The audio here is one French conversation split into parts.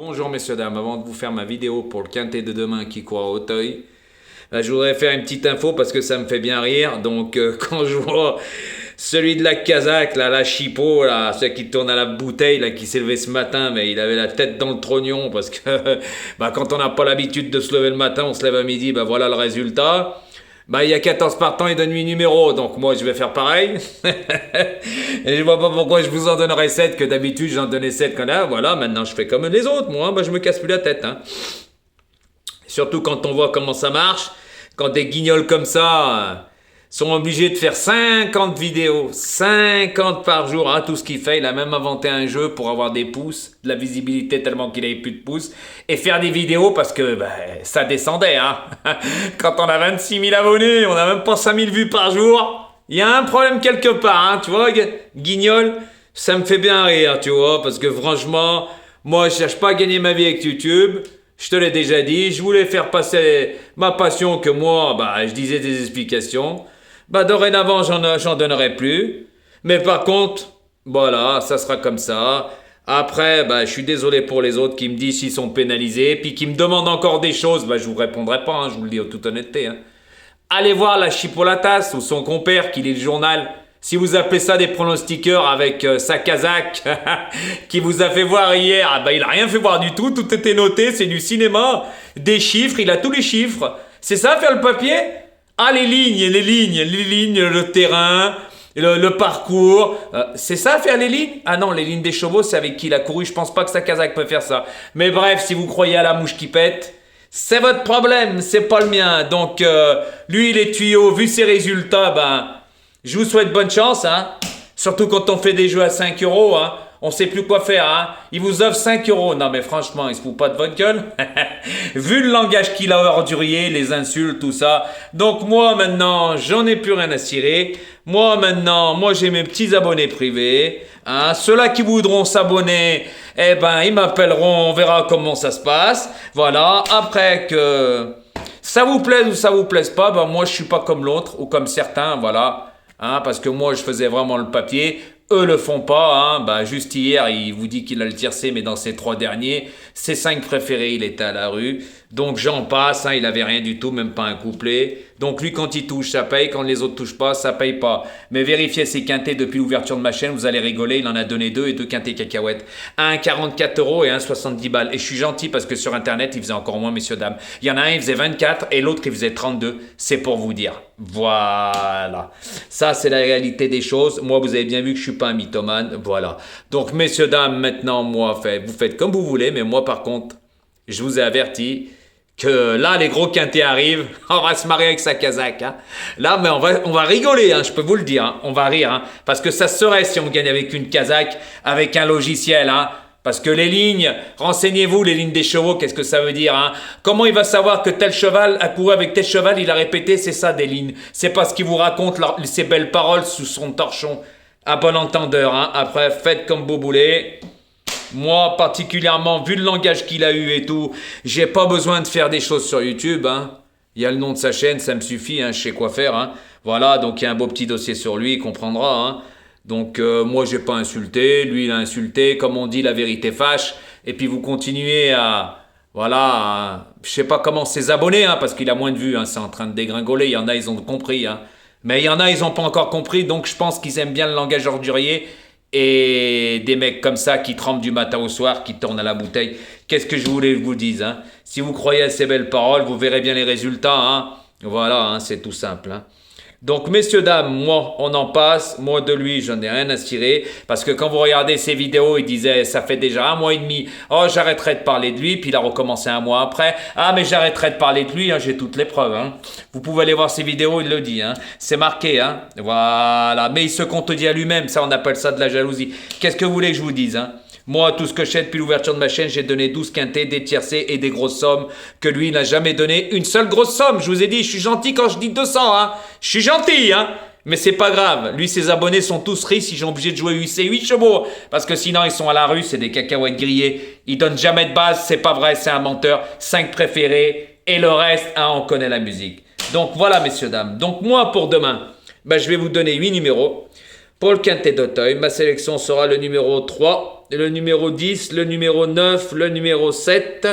Bonjour messieurs dames, avant de vous faire ma vidéo pour le quintet de demain qui court à Auteuil, je voudrais faire une petite info parce que ça me fait bien rire. Donc quand je vois celui de la Kazakh, là, la Chipot, là, celui qui tourne à la bouteille, là, qui s'est levé ce matin, mais il avait la tête dans le trognon parce que quand on n'a pas l'habitude de se lever le matin, on se lève à midi, voilà le résultat. Il y a 14 partants, il donne 8 numéros, donc moi je vais faire pareil. Et je vois pas pourquoi je vous en donnerais 7, que d'habitude j'en donnais 7 quand là. Voilà, maintenant je fais comme les autres, moi, je me casse plus la tête. Surtout quand on voit comment ça marche, quand des guignols comme ça sont obligés de faire 50 vidéos, 50 par jour, tout ce qu'il fait. Il a même inventé un jeu pour avoir des pouces, de la visibilité tellement qu'il n'avait plus de pouces, et faire des vidéos parce que ça descendait. Quand on a 26 000 abonnés, on n'a même pas 5 000 vues par jour. Il y a un problème quelque part, tu vois, guignol, ça me fait bien rire, tu vois, parce que franchement, moi je cherche pas à gagner ma vie avec YouTube. Je te l'ai déjà dit, je voulais faire passer ma passion que moi, je disais des explications. Dorénavant, j'en donnerai plus. Mais par contre, voilà, ça sera comme ça. Après, je suis désolé pour les autres qui me disent s'ils sont pénalisés, puis qui me demandent encore des choses, je vous répondrai pas, je vous le dis en toute honnêteté. Allez voir la Chipolatas ou son compère qui lit le journal. Si vous appelez ça des pronostiqueurs avec sa Kazakh qui vous a fait voir hier, il a rien fait voir du tout, tout était noté, c'est du cinéma, des chiffres, il a tous les chiffres. C'est ça faire le papier? Les lignes, le terrain, le parcours, c'est ça faire les lignes? Non, les lignes des chevaux, c'est avec qui il a couru, je pense pas que sa Kazakh peut faire ça. Mais bref, si vous croyez à la mouche qui pète, c'est votre problème, c'est pas le mien. Donc, lui, les tuyaux, vu ses résultats, je vous souhaite bonne chance, Surtout quand on fait des jeux à 5 euros, On sait plus quoi faire, Il vous offre 5 euros. Non, mais franchement, il se fout pas de votre gueule. Vu le langage qu'il a ordurier, les insultes, tout ça. Donc, moi, maintenant, j'en ai plus rien à cirer. Moi, j'ai mes petits abonnés privés. Ceux-là qui voudront s'abonner, ils m'appelleront, on verra comment ça se passe. Voilà. Après que ça vous plaise ou ça vous plaise pas, moi, je suis pas comme l'autre ou comme certains, voilà. Parce que moi je faisais vraiment le papier, eux le font pas, juste hier il vous dit qu'il a le tiercé, mais dans ses 3 derniers, ses 5 préférés il était à la rue, donc j'en passe, il avait rien du tout, même pas un couplet, donc lui quand il touche ça paye, quand les autres touchent pas, ça paye pas, mais vérifiez ses quintés depuis l'ouverture de ma chaîne, vous allez rigoler, il en a donné 2 et 2 quintés cacahuètes, un 44 euros et un 70 balles, et je suis gentil parce que sur internet il faisait encore moins messieurs dames, il y en a un il faisait 24 et l'autre il faisait 32, c'est pour vous dire, voilà, ça c'est la réalité des choses, moi vous avez bien vu que je suis pas un mythomane, voilà, donc messieurs dames maintenant moi vous faites comme vous voulez, mais moi par contre je vous ai averti que là les gros quintés arrivent, on va se marier avec sa Kazakh, là mais on va rigoler, je peux vous le dire, on va rire, parce que ça serait si on gagne avec une Kazakh, avec un logiciel, parce que les lignes, renseignez-vous, les lignes des chevaux, qu'est-ce que ça veut dire, Comment il va savoir que tel cheval a couru avec tel cheval, il a répété, c'est ça des lignes. C'est parce qu'il vous raconte ces belles paroles sous son torchon. À bon entendeur, Après, faites comme vous voulez. Moi, particulièrement, vu le langage qu'il a eu et tout, j'ai pas besoin de faire des choses sur YouTube, Il y a le nom de sa chaîne, ça me suffit, je sais quoi faire, Voilà, donc il y a un beau petit dossier sur lui, il comprendra, Donc moi j'ai pas insulté, lui il a insulté, comme on dit la vérité fâche, et puis vous continuez je sais pas comment ses abonnés, parce qu'il a moins de vues, c'est en train de dégringoler, il y en a ils ont compris, mais il y en a ils ont pas encore compris, donc je pense qu'ils aiment bien le langage ordurier, et des mecs comme ça qui trempent du matin au soir, qui tournent à la bouteille, qu'est-ce que je voulais que je vous dise, Si vous croyez à ces belles paroles, vous verrez bien les résultats, Voilà, c'est tout simple, Donc, messieurs, dames, moi, on en passe. Moi, de lui, j'en ai rien à cirer. Parce que quand vous regardez ses vidéos, il disait, ça fait déjà 1 mois et demi. Oh, j'arrêterai de parler de lui. Puis il a recommencé 1 mois après. Mais j'arrêterai de parler de lui. J'ai toutes les preuves. Vous pouvez aller voir ses vidéos, il le dit. C'est marqué. Voilà. Mais il se contredit à lui-même. Ça, on appelle ça de la jalousie. Qu'est-ce que vous voulez que je vous dise, Moi, tout ce que je sais depuis l'ouverture de ma chaîne, j'ai donné 12 quintés, des tiercés et des grosses sommes que lui n'a jamais donné une seule grosse somme. Je vous ai dit, je suis gentil quand je dis 200, Je suis gentil, Mais c'est pas grave. Lui, ses abonnés sont tous riches. Ils sont obligés de jouer 8 chevaux. Parce que sinon, ils sont à la rue. C'est des cacahuètes grillées. Ils donnent jamais de base. C'est pas vrai. C'est un menteur. 5 préférés. Et le reste, on connaît la musique. Donc voilà, messieurs, dames. Donc moi, pour demain, je vais vous donner 8 numéros. Pour le quintet d'Auteuil, ma sélection sera le numéro 3, le numéro 10, le numéro 9, le numéro 7,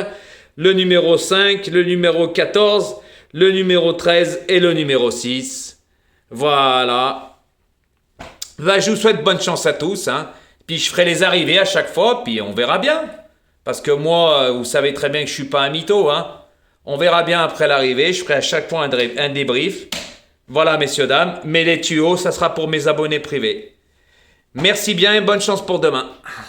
le numéro 5, le numéro 14, le numéro 13 et le numéro 6. Voilà. Ben, je vous souhaite bonne chance à tous. Hein. Puis je ferai les arrivées à chaque fois, puis on verra bien. Parce que moi, vous savez très bien que je suis pas un mytho. Hein. On verra bien après l'arrivée. Je ferai à chaque fois un débrief. Voilà, messieurs, dames. Mais les tuyaux, ça sera pour mes abonnés privés. Merci bien et bonne chance pour demain.